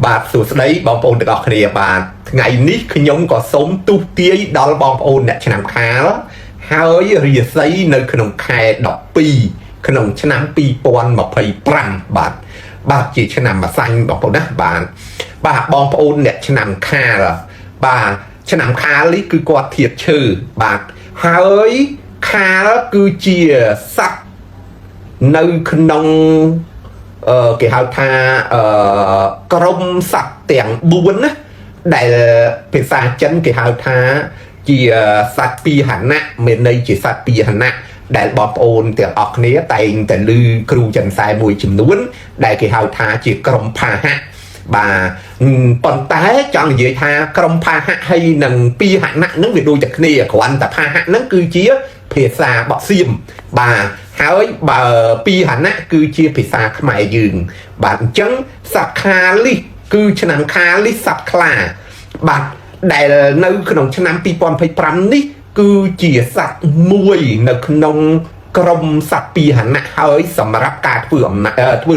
បាទសួស្តីបងប្អូនទាំងអស់គ្នាបាទថ្ងៃនេះខ្ញុំក៏សូមទូទាយដល់បងប្អូនអ្នកឆ្នាំខាលហើយរាសីនៅក្នុងខែ12ក្នុងឆ្នាំ2025បាទជាឆ្នាំម្សាញ់បងប្អូនណាបាទបងប្អូនអ្នកឆ្នាំខាលបាទឆ្នាំខាលនេះគឺគាត់ធៀបឈើបាទហើយខាលគឺជាសត្វនៅក្នុងគេហៅថាក្រុមសត្វទាំង4ណាដែលភាសាចិនគេហៅថាជាសត្វពាហនៈមានន័យជាសត្វពាហនៈដែលបងប្អូនទាំងអស់គ្នាតែងតែឮគ្រូចិនសែមួយចំនួនដែលគេហៅថាជាក្រុមផាហៈបាទប៉ុន្តែចង់និយាយថាក្រុមផាហៈហើយនឹងពាហនៈនឹងវាដូចតែគ្នាគ្រាន់តែផាហៈនឹងគឺជាភាសាបក្សៀមបាទហើយបើពាហនៈគឺជាភាសាខ្មែរយើងបាទអញ្ចឹងសត្វខាលនេះគឺឆ្នាំខាលនេះសត្វខ្លាបាទដែលនៅក្នុងឆ្នាំ2025នេះគឺជាសត្វមួយនៅក្នុងក្រុមសត្វពាហនៈហើយសម្រាប់ការធ្វើ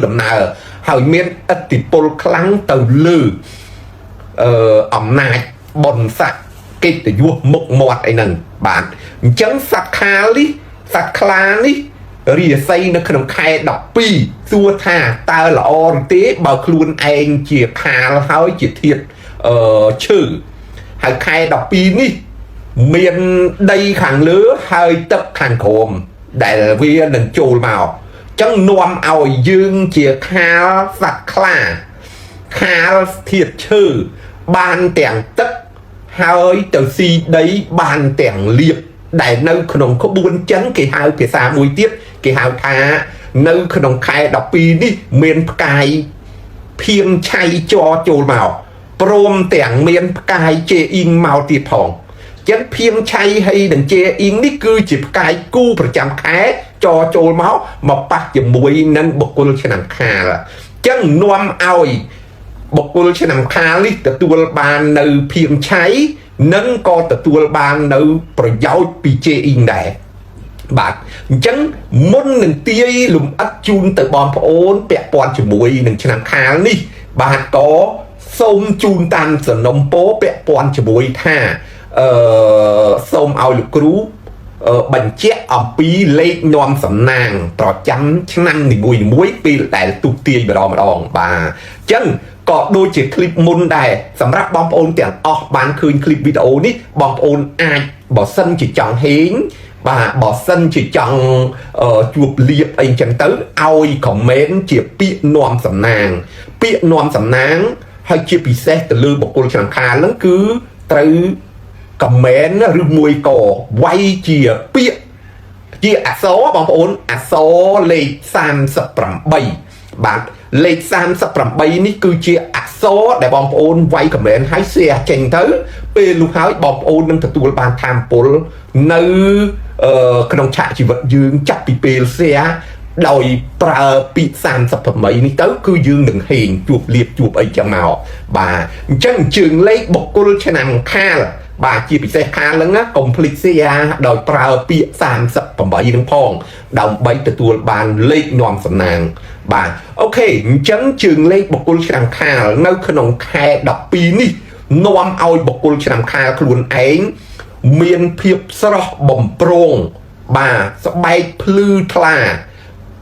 ដំណើរហើយមានឥទ្ធិពលខ្លាំងទៅលើអំណាចបុណ្យស័ក្តិកិត្តិយសមុខមាត់អីហ្នឹងបាទអញ្ចឹងសត្វខាលនេះសត្វខ្លានេះរាសីនៅក្នុងខែ12សួរថាតើល្អឬទេបើខ្លួនឯងជាខាលហើយជាធាតុឈើហើយខែ12នេះមានដីខាងលើហើយទឹកខាងក្រោមដែលវានឹងចូលមកចឹងនាំឲ្យយើងជាខាលសត្វខ្លាខាលធាតុឈើបានទាំងទឹកហើយទៅស៊ីដីបានទាំងលៀបដែលនៅក្នុងក្បួនចិនគេហៅភាសាមួយទៀតគេហៅថានៅក្នុងខែ12នេះមានផ្កាយភៀងឆៃចរចូលមកព្រមទាំងមានផ្កាយជេអ៊ីងមកទៀតផងចឹងភៀងឆៃហើយនឹងជេអ៊ីងនេះគឺជាផ្កាយគូប្រចាំខែចរចូលមកប៉ះជាមួយនឹងបុគ្គលឆ្នាំខាលចឹងនាំឲ្យបុគ្គលឆ្នាំខាលនេះទទួលបាននៅភៀងឆៃនិងក៏ទទួលបាននៅប្រយោជន៍ពីជេអ៊ីងដែរបាទអញ្ចឹងមុននឹងទាយលំអិតជូនទៅបងប្អូនពាក់ព័ន្ធជាមួយនឹងឆ្នាំខាលនេះបាទក៏សូមជូនតាមសំណុំពរពាក់ព័ន្ធជាមួយថាសូមឲ្យលោកគ្រូបញ្ជាក់អំពីលេខនាំសំណាងប្រចាំឆ្នាំនីមួយៗពេលដែលទូទាយម្ដងបាទអញ្ចឹងក៏ដូចជាคลิปមុនដែរសម្រាប់បងប្អូនទាំងអស់បានឃើញคลิปវីដេអូនេះបងប្អូនអាចបើសិនជាចង់ហេងបាទបើសិនជាចង់ជួបលៀបអីចឹងទៅឲ្យខមមិនជាពាក្យនាំសំណាងពាក្យនាំសំណាងហើយជាពិសេសទៅលើបុគ្គលឆ្នាំខាលហ្នឹងគឺត្រូវខមមិនឬមួយក៏វាយជាពាក្យជាអក្សរបងប្អូនអក្សរលេខ38បាទលេខ38នេះគឺជាអក្សរដែលបងប្អូនវាយខមមិនហើយshareចេញទៅពេលនោះហើយបងប្អូននឹងទទួលបានធម៌ពលនៅក្នុងឆាកជីវិតយើងចាប់ពីពេលshareដោយប្រើពាក្យ38នេះទៅគឺយើងនឹងហេងជួបលៀបជួបអីចឹងមកបាទអញ្ចឹងជើងលេខបុគ្គលឆ្នាំខាលបាទជាពិសេសខាលហ្នឹងណាកុំភ្លេចshareដោយប្រើពាក្យ38នឹងផងដើម្បីទទួលបានលេខនាំសំណាងបាទអូខេអញ្ចឹងជើងលេខបុគ្គលឆ្នាំខាលនៅក្នុងខែ12នេះនាំឲ្យបុគ្គលឆ្នាំខាលខ្លួនឯងមានភាពស្រស់បំព្រងបាទស្បែកភ្លឺថ្លា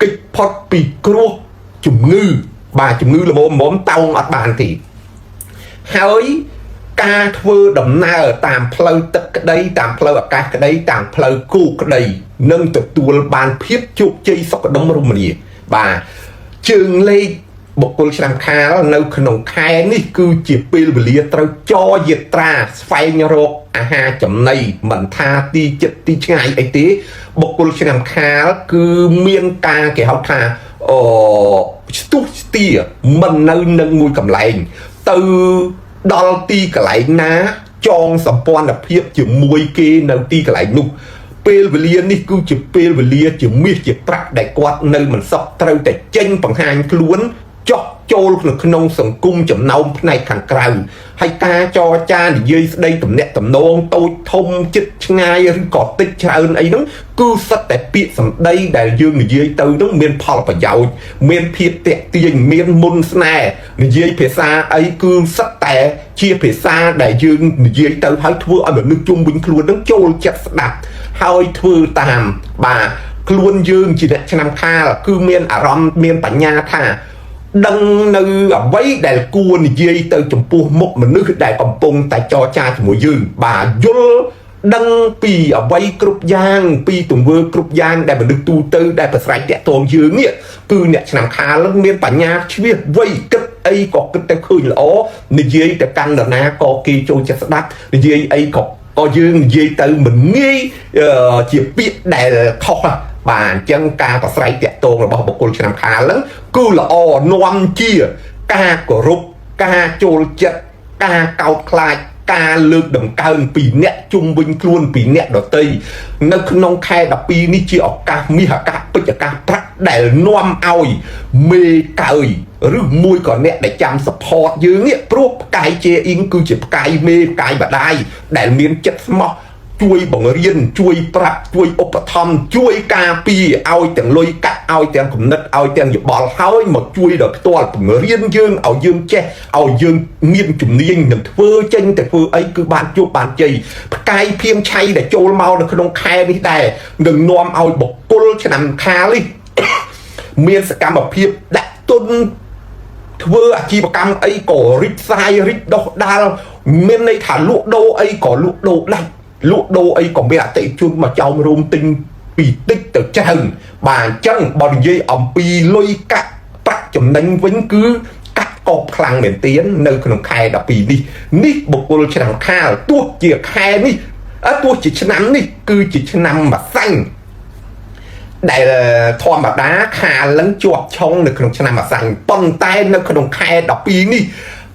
កិច្ចផុតពីគ្រោះជំងឺបាទជំងឺល្មមតោងអត់បានទេហើយការធ្វើដំណើរតាមផ្លូវទឹកក្តីតាមផ្លូវអាកាសក្តីតាមផ្លូវគោកក្តីនឹងទទួលបានភាពជោគជ័យសុខដុមរមនាបាទជើងលេខបុគ្គលឆ្នាំខាលនៅក្នុងខែនេះគឺជាពេលវេលាត្រូវចរយាត្រាស្វែងរកអាហារចំណីមិនថាទីចិត្តទីឆ្ងាយអីទេបុគ្គលឆ្នាំខាលគឺមានការគេហៅថាស្ទុះស្ទាមិននៅនឹងមួយកន្លែងទៅដល់ទីកន្លែងណាចងសម្ព័ន្ធភាពជាមួយគេនៅទីកន្លែងនោះពេលវេលានេះគឺជាពេលវេលាជាមាសជាប្រាក់ដែលគាត់នៅមិនសក់ត្រូវតែចេញបង្ហាញខ្លួន ចោះចូលក្នុងសង្គមចំណោមផ្នែកខាងក្រៅហើយការចរចានិយាយស្ដីទំនាក់ទំនងតូចធំចិត្តឆ្ងាយឬក៏តិចច្រើនអីហ្នឹងគឺសិតតែពាក្យសម្ដីដែលយើងនិយាយទៅហ្នឹងមានផលប្រយោជន៍មានភាពតាក់ទាញមានមុនស្នេហ៍និយាយភាសាអីគឺសិតតែជាភាសាដែលយើងនិយាយទៅហើយធ្វើឲ្យមនុស្សជុំវិញខ្លួនហ្នឹងចូលចិត្តស្ដាប់ហើយធ្វើតាមបាទខ្លួនយើងជាអ្នកឆ្នាំខាលគឺមានអារម្មណ៍មានបញ្ញាថាដឹងនៅអ្វីដែលគួរនិយាយទៅចំពោះមុខមនុស្សដែលកំពុងតែចរចាជាមួយយើងបាទយល់ដឹងពីអ្វីគ្រប់យ៉ាងពីទង្វើគ្រប់យ៉ាងដែលមនុស្សទូទៅដែលប្រស្រ័យតាក់ទងយើងនេះគឺអ្នកឆ្នាំខាលមានបញ្ញាជ្រាបវៃគិតអីក៏គិតតែឃើញល្អនិយាយទៅកាន់នរណាក៏គេចូលចិត្តស្ដាប់និយាយអីក៏យើងនិយាយទៅមិនងាយជាពាក្យដែលខុសបាទអញ្ចឹងការប្រស្រ័យតាក់ទងរបស់បុគ្គលឆ្នាំខាលហ្នឹងគឺល្អនាំជាការគោរពការចូលចិត្តការកោតខ្លាចការលើកដំកើងពីអ្នកជុំវិញខ្លួនពីអ្នកដទៃនៅក្នុងខែ12នេះជាឱកាសមាសឱកាសពេជ្រឱកាសប្រាក់ដែលនាំឲ្យមេកើយឬមួយក៏អ្នកដែលចាំ support យើងនេះព្រោះផ្កាយជេអ៊ីងគឺជាផ្កាយមេផ្កាយបដាយដែលមានចិត្តស្មោះជួយបង្រៀនជួយប្រាប់ជួយឧបត្ថម្ភជួយការពារឲ្យទាំងលុយកាក់ឲ្យទាំងគំនិតឲ្យទាំងយោបល់ហើយមកជួយដល់ផ្ទាល់បង្រៀនយើងឲ្យយើងចេះឲ្យយើងមានជំនាញនឹងធ្វើចេញទៅធ្វើអីគឺបានជួបបានជ័យផ្កាយភៀមឆៃដែលចូលមកនៅក្នុងខែនេះដែរនឹងនាំឲ្យបុគ្គលឆ្នាំខាលនេះមានសកម្មភាពដាក់ទុនធ្វើអាជីវកម្មអីក៏រីកសាយរីកដុះដាលមានន័យថាលក់ដូរអីក៏លក់ដូរដាច់លក់ដូរអីក៏មានអតិថិជនមកចោមរោមទិញពីតិចទៅច្រើនបាទអញ្ចឹងបើនិយាយអំពីលុយកាក់ប្រាក់ចំណេញវិញគឺកាក់កបខ្លាំងមែនទែននៅក្នុងខែ12នេះបុគ្គលឆ្នាំខាលទោះជាខែនេះទោះជាឆ្នាំនេះគឺជាឆ្នាំម្សាញ់ដែលធម្មតាខាលនឹងជាប់ឆុងនៅក្នុងឆ្នាំម្សាញ់ប៉ុន្តែនៅក្នុងខែ12នេះ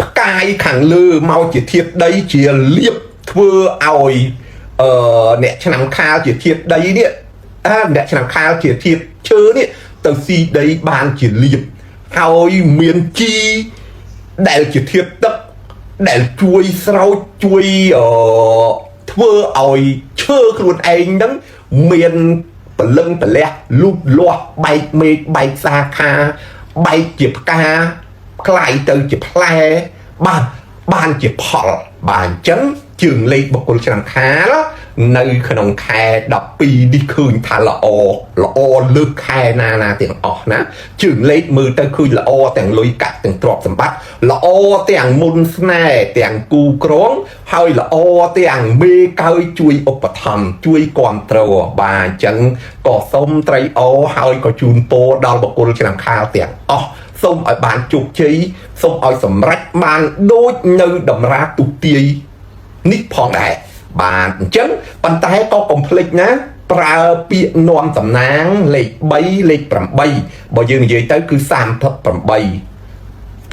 ផ្កាយខាងលើមកជាធាតុដីជាលៀបធ្វើឲ្យអ្នកឆ្នាំខាលជាធាតុដីនេះអ្នកឆ្នាំខាលជាធាតុឈើនេះទៅស៊ីដីបានជាលៀបហើយមានជីដែលជាធាតុទឹកដែលជួយស្រោចជួយធ្វើឲ្យឈើខ្លួនឯងហ្នឹងមានពលឹងពលះលូតលាស់បែកមេឃបែកសាខាបែកជាផ្កាคล้ายទៅជាផ្លែបានជាផលបាទអញ្ចឹងជើងលេខបុគ្គលឆ្នាំខាលនៅក្នុងខែ12នេះឃើញថាល្អលើកខែណាទាំងអស់ណាជើងលេខមើលទៅឃើញល្អទាំងលុយកាក់ទាំងទ្រព្យសម្បត្តិល្អទាំងមុនស្នេហ៍ទាំងគូក្រងហើយល្អទាំងមេកើយជួយឧបត្ថម្ភជួយគ្រប់គ្រងបាទអញ្ចឹងក៏សូមត្រីអហើយក៏ជូនពរដល់បុគ្គលឆ្នាំខាលទាំងអស់សូមឲ្យបានជោគជ័យសូមឲ្យសម្រេចបានដូចនៅតម្រាទុទាយនេះផងដែរបាទអញ្ចឹងប៉ុន្តែក៏កុំភ្លេចណាប្រើពាក្យនាំតំណាងលេខ3លេខ8បើយើងនិយាយទៅគឺ38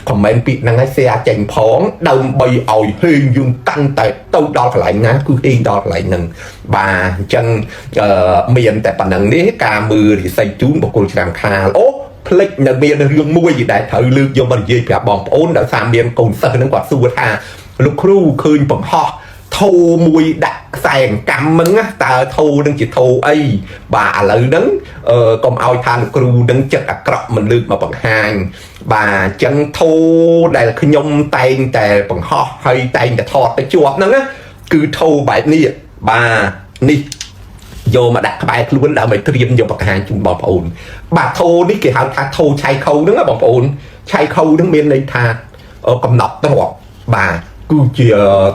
ខមមិនពាក្យហ្នឹងឲ្យ share ចេញផងដើម្បីឲ្យហេងយើងកាន់តែទៅដល់កន្លែងណាគឺហេងដល់កន្លែងហ្នឹងបាទអញ្ចឹងមានតែប៉ុណ្្នឹងនេះការមើលរិស័យជូនបុគ្គលឆ្នាំខាលអូផ្លេចនៅមានរឿងមួយដែលត្រូវលើកយកមកនិយាយប្រាប់បងប្អូនដោយសារមានកូនសិស្សហ្នឹងគាត់សួរថាលោកគ្រូឃើញបង្ហោះធោមួយដាក់ខ្សែកម្មហ្នឹងតើធោនឹងជាធោអីបាទឥឡូវហ្នឹងកុំឲ្យថាលោកគ្រូនឹងចិត្តអាក្រក់មិនលើកមកបង្ហាញបាទអញ្ចឹងធោដែលខ្ញុំតែងតែបង្ហោះហើយតែងតែថតទៅជាប់ហ្នឹងគឺធោបែបនេះបាទនេះយកមកដាក់ក្បែរខ្លួនដើម្បីត្រៀមយកបង្ហាញជូនបងប្អូនបាទធោនេះគេហៅថាធោឆៃខោហ្នឹងបងប្អូនឆៃខោហ្នឹងមានន័យថាកំណត់ទ្រព្យបាទគឺជា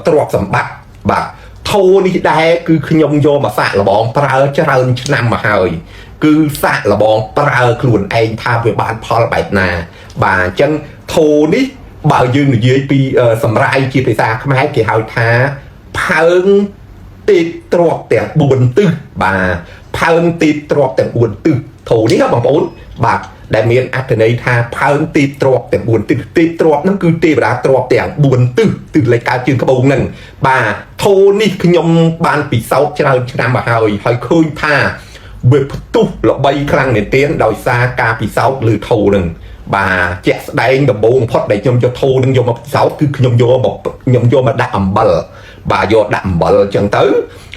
ទ្រព្យសម្បត្តិបាទធោនេះដែរគឺខ្ញុំយកមកសាកល្បងប្រើច្រើនឆ្នាំមកហើយគឺសាកល្បងប្រើខ្លួនឯងថាវាបានផលបែបណាបាទអញ្ចឹងធោនេះបើយើងនិយាយពីសម្រាយជាភាសាខ្មែរគេហៅថាផើងទីទ្រព្យទាំង4ទិសបាទផើងទីទ្រព្យទាំង4ទិសធោនេះបងប្អូនបាទដែលមានអត្ថន័យថាផើងទីទ្រព្យទាំង4ទិសទីទ្រព្យហ្នឹងគឺទេវតាទ្រព្យទាំង4ទិសទិសលេខកើតជើងក្បូងហ្នឹងបាទធោនេះខ្ញុំបានពិសោធន៍ច្រើនឆ្នាំមកហើយឃើញថាវាផ្ទុះល្បីខ្លាំងមែនទែនដោយសារការពិសោធន៍លើធោហ្នឹង bà chẹt đây đầm bông phật để nhom cho thô nhưng nhom mà sáu cứ nhom vô mà đạm bờ bà vô đạm bờ chẳng tới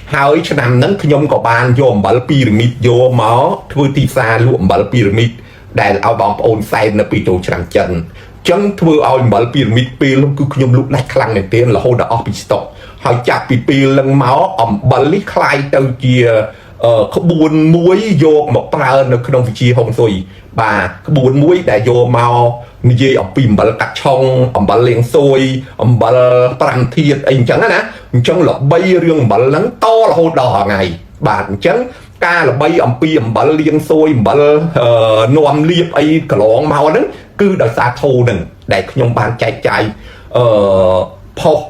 hai cho nằm nắng nhom có bàn vô bờ pyramid vô máu thưa tì xa luộm bờ pyramid đại ao bóng ôn say nó bị tổ chẳng chân chẳng thưa ao bờ pyramid pi lúc cứ nhom lúc đạch khăn này tiền là hô đã off stop hỏi chặt pi lần máu bờ lít khai từ kia có buồn muối vô một pra nó không phải chia hồng rồi bà có buồn muối để vô màu như vậy ông pin bật tắt trong ông bật liền xôi ông bật prang thiệt anh chẳng á chẳng là bay riêng bật lắng to là hô đỏ ngày bà chẳng ca là bay ông pin ông bật liền xôi bật nôm liệp ấy cả lon màu đó cứ đợi xa thô đừng để nhung bàn chạy phô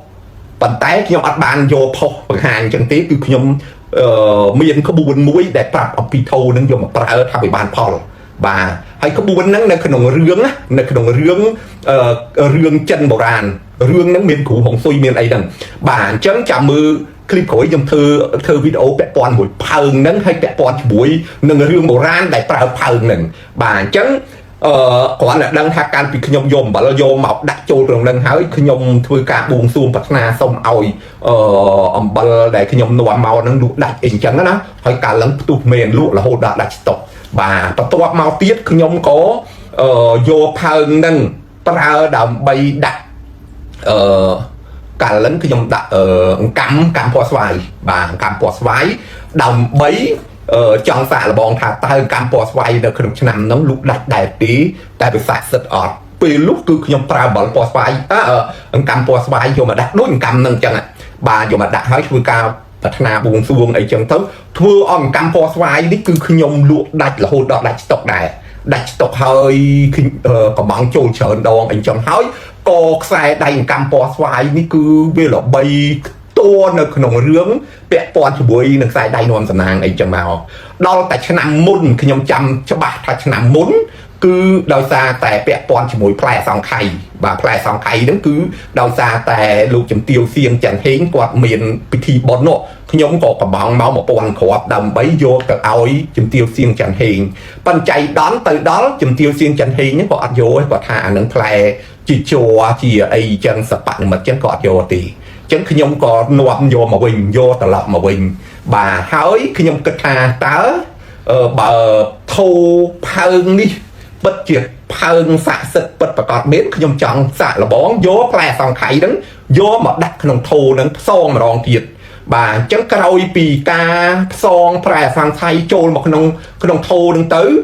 bàn tay nhung ăn bàn vô phô hàng chẳng tí cứ nhung miền có buồn muối để pรับông pin thô nâng vô mà pra ở tháp bàn phò bà hay có buồn nắngในขนมเรื่องนะในขนมเรื่องchânโบราณเรื่องนั้นเมียนขู่ของซุยเมียนไอ้ดังbà chẳng chạm mưa clip của dòng thơ videoแปะปอนบุยเพิงนั้นให้แปะปอนบุยหนึ่งเรื่องโบราณได้ปลาเพิงหนึ่งbà chẳngก่อนดังทางการปิดขยมยมบ่เราโยมเอาดักโจเรื่องดังหายขยมถือการบวงสรวงพัฒนาส่งเอาบ่ได้ขยมนวลเมานั้นดูดักเองจังนะให้การลังตุเมนลูกละโหดดักตกbàตัวเมาเตี้ยขยมก็โยเพิงนั่งปลาดำใบดักการลังขยมดักกำพอสไวbàกำพอสไวดำใบtrong xã là bọn thả tay cam bò xoay được khung chăn nóng lúc đặt đại tí tại vì sạch sệt ọt vì lúc cứ nhom pra bỏ bò xoay cam bò xoay vô mà đặt đối cam nâng chẳng ạ bà vô mà đặt hỏi thưa cao và thà buồn xuông ấy chẳng tới thưa ông cam bò xoay đi cứ nhom luộc đặt là hôn đó đặt tộc hơi có bằng trôi trơn đòn anh chẳng hỏi có xe đầy cam bò xoay đi cứ về là bayตัวในขนมเรื่องเปะปอนช่วยหนึ่งสายได้นวลสนางไอ้จังเมาดอลแต่ชนะมุนขยมจำฉบับถ้าชนะมุนคือดาวซาแต่เปะปอนช่วยแผลสองไข่บ่าแผลสองไข่นั่นคือดาวซาแต่ลูกจำเตียวเสียงจันเฮงกวาดเมียนพิธีบอลโนขยมก็กระบังเมาหมอปอนขวบดำใบโยกับเอาจำเตียวเสียงจันเฮงปัญจัยดอนtừ đóจำเตียวเสียงจันเฮงนี่ก็อัดโยก็ท่าหนึ่งแผลจีโจจีไอจังสปันมันจังก็อัดโยตีchẳng khi nhung có nộp vô mà bình vô tập lập mà bình bà hỏi khi nhung kết hà tớ bà thô phơn đi bất triệt phơn xạ xịt bất và còn biến khi nhung chọn xạ là bón vô là xong khai đứng vô mà đặt cái nông thô nâng son mà đòn thiệt bà chẳng cầu pì ca son phải sang thay trôi một cái nông thô nâng tới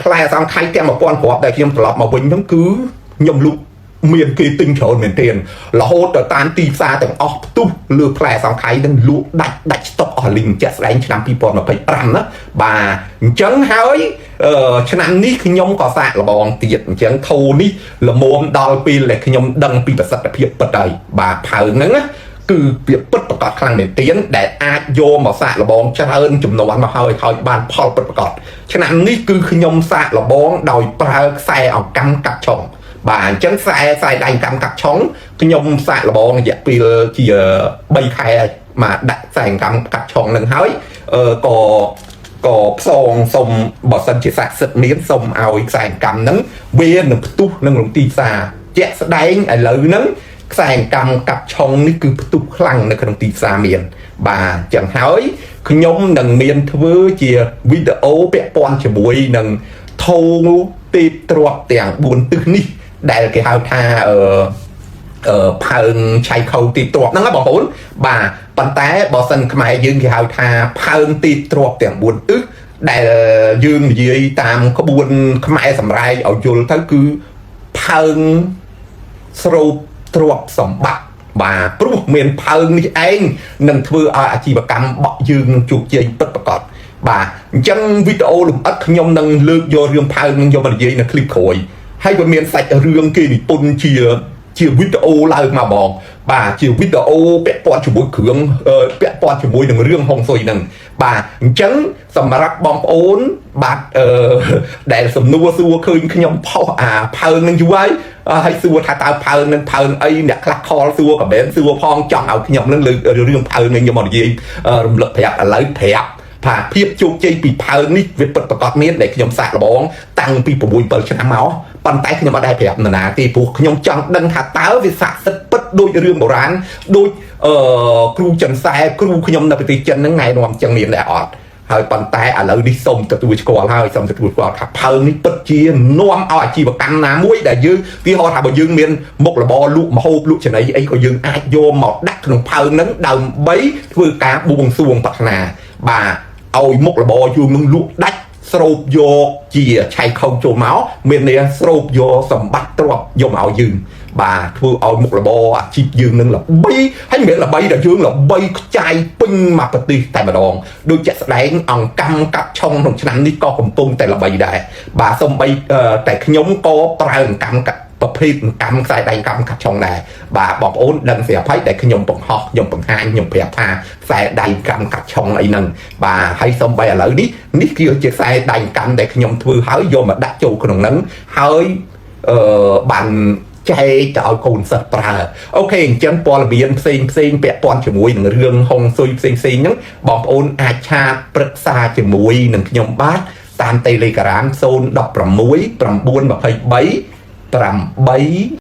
phải sang thay theo một con hộp để khi nhung tập lập mà bình nó cứ nhung lúc miền kia tinh trộn miền tiền là hốt ở tan tì xa từng óc tu lừa phè sang thái đang lụa đạch stop ở linh chết đánh cho năm people mà phải prang đó bà chẳng hỏi cho năm ní khi nhom có sạc là bọn tiệt chẳng thâu ní là mồm đào pin là khi nhom đăng pin bật sạch là việc bật đầy bà phơi nắng á cứ việc bật bật khăn miền tiền để ai vô mà sạc là bọn cho hơn chùm nó mà hơi bàn phao bật bật cho năm ní cứ khi nhom sạc là bọn đòi pra xe ở cam cặp chồng bà chẳng sai đánh cam cặp chóng cái nhom xài là bọn dẹp vì chỉ bay khai mà đặt xài cam cặp chóng lần hỏi có song sông bỏ sân chỉ sạch sật miếng sông ao xài cam nắng bia nâng tu nâng lồng tì xa chẹt đánh ở lỡ nắng xài cam cặp chóng ní cứ tu khăn nâng lồng tì xa miền bà chẳng hỏi cái nhom nâng miền thưa chia video bẹ pon chỉ bụi nâng thâu tì trọt tiền buồn tư ní đại cái hào tha phơn chạy khâu tì trọt nó bỏ hỗn bà bàn té bỏ sân khai dương cái hào tha phơn tì trọt tiền buồn ức đại dương dưới tam có buồn khai sầm rai ở chùa thấy cứ phơn sâu trọt sầm bạc bà pru miền phơn như anh nâng thưa chỉ bà cầm bỏ dương chuột chơi bất bạc cọt bà chân video lùm ất nhom nâng lược vô riêng phơn vô mà gì là clip khôi hay còn miền sạch rương kia thì tôn chia video lại mà bọn bà chia video bẹ pon chủ bối cường bẹ pon chủ bối đừng rương hồng sôi đừng bà chẳng sầm rắc bom ốn bạc để sầm nua xua khơi khi nhom phơi nên chú ấy hay xua thà tao phơi nên phơi ấy đặt lắc kho xua cả bén xua phong chọn ao khi nhom nên rương phơi nên như mọi gì lực thẹp lấy thẹp ផាភាពជោគជ័យពីផើងនេះវាពិតប្រាកដមានដែលខ្ញុំសាកល្បងតាំងពី6 7ឆ្នាំមកប៉ុន្តែខ្ញុំអត់ដែលប្រាប់នរណាទេព្រោះខ្ញុំចង់ដឹងថាតើវាស័ក្តិសិទ្ធិពិតដូចរឿងបុរាណដូចគ្រូចិនសែគ្រូខ្ញុំនៅប្រទេសចិនហ្នឹងណែនាំចឹងមានដែរអត់ហើយប៉ុន្តែឥឡូវនេះសូមទទួលស្គាល់ហើយសូមទទួលស្គាល់ថាផើងនេះពិតជានាំឲ្យអាជីវកម្មណាមួយដែលយើងវាហៅថាបើយើងមានមុខរបរលក់ម្ហូបលក់ចំណីអីក៏យើងអាចយកមកដាក់ក្នុងផើងហ្នឹងដើម្បីធ្វើការបួងសួងប្រាថ្នាបាទឲ្យមុខរបរយើងនឹងលក់ដាច់ស្រូបយកជាឆៃខុសចូលមកមានន័យស្រូបយកសម្បត្តិទ្រព្យយកមកឲ្យយើងបាទធ្វើឲ្យមុខរបរអាជីពយើងនឹងល្បីហើយមិនមែនល្បីដែលយើងល្បីខ្ចាយពេញមកប្រទេសតែម្ដងដូចជាក់ស្ដែងអង្គកម្មកាប់ឆុងក្នុងឆ្នាំនេះក៏កំពុងតែល្បីដែរបាទសូម្បីតែខ្ញុំក៏ប្រើអង្គកម្មប្រភេទកម្មខ្សែដៃកម្មកាត់ឆុងដែរបាទបងប្អូនដឹងស្រាប់ហើយតែខ្ញុំបង្ហោះខ្ញុំបង្ហាញខ្ញុំប្រាប់ថាខ្សែដៃកម្មកាត់ឆុងអីហ្នឹងបាទហើយសូម្បីឥឡូវនេះគឺជាខ្សែដៃកម្មដែលខ្ញុំធ្វើហើយយកមកដាក់ចូលក្នុងហ្នឹងហើយបានចែកទៅឲ្យកូនសិស្សប្រើអូខេអញ្ចឹងព័ត៌មានផ្សេងពាក់ព័ន្ធជាមួយនឹងរឿងហុងស៊ុយផ្សេងហ្នឹងបងប្អូនអាចឆាតប្រឹក្សាជាមួយនឹងខ្ញុំបាទតាម Telegram 016 923 8